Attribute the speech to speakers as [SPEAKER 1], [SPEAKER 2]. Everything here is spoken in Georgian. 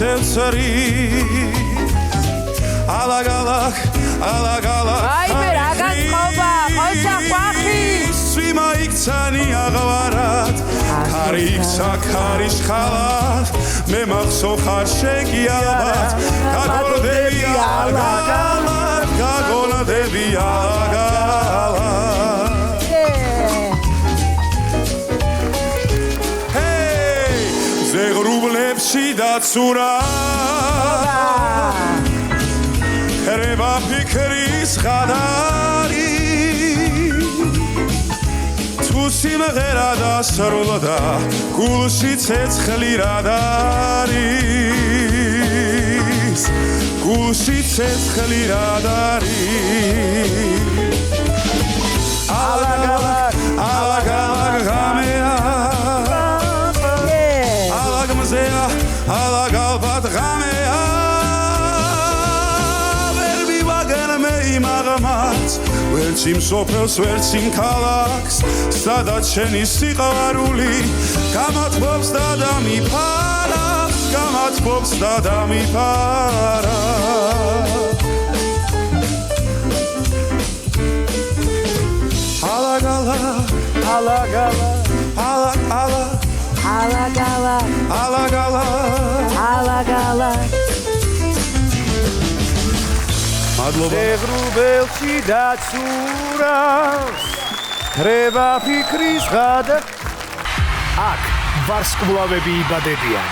[SPEAKER 1] ცევცრი ალაგალაკ
[SPEAKER 2] აი მე რა განწყობა ხოჭა ყვახი
[SPEAKER 1] სვიმა იქცანი აღვარად ქარი იქცა ქარის ხალათ მე მახსო ხარ შენი ალბათ გაგონდები ალაგალაკ გაგონდები ალაგალაკ ზეღრუბლებში დაცურა ხრება ფიქრის ხადარი თუ სიმღერა დასრულდა გულში ცეცხლი რად არის გულში ცეცხლი რად არის ალაგალაკ ალაგალაკ ღამეა ალაგმზეა ალაგალბად ღამეა იმაღამაც ვერცი მსოფელს ვერცი ქალაქს სადაც შენი სიყვარული გამათბობს და დამიფარავს გამათბობს და დამიფარავს ალაგალაკ ალაგალაკ ალაგალაკ ალაგალაკ ალაგალაკ
[SPEAKER 3] ზეღრუბელში დაცურავს ხრება ფიქრის ღადა აქ ვარსკვლავები იბადებიან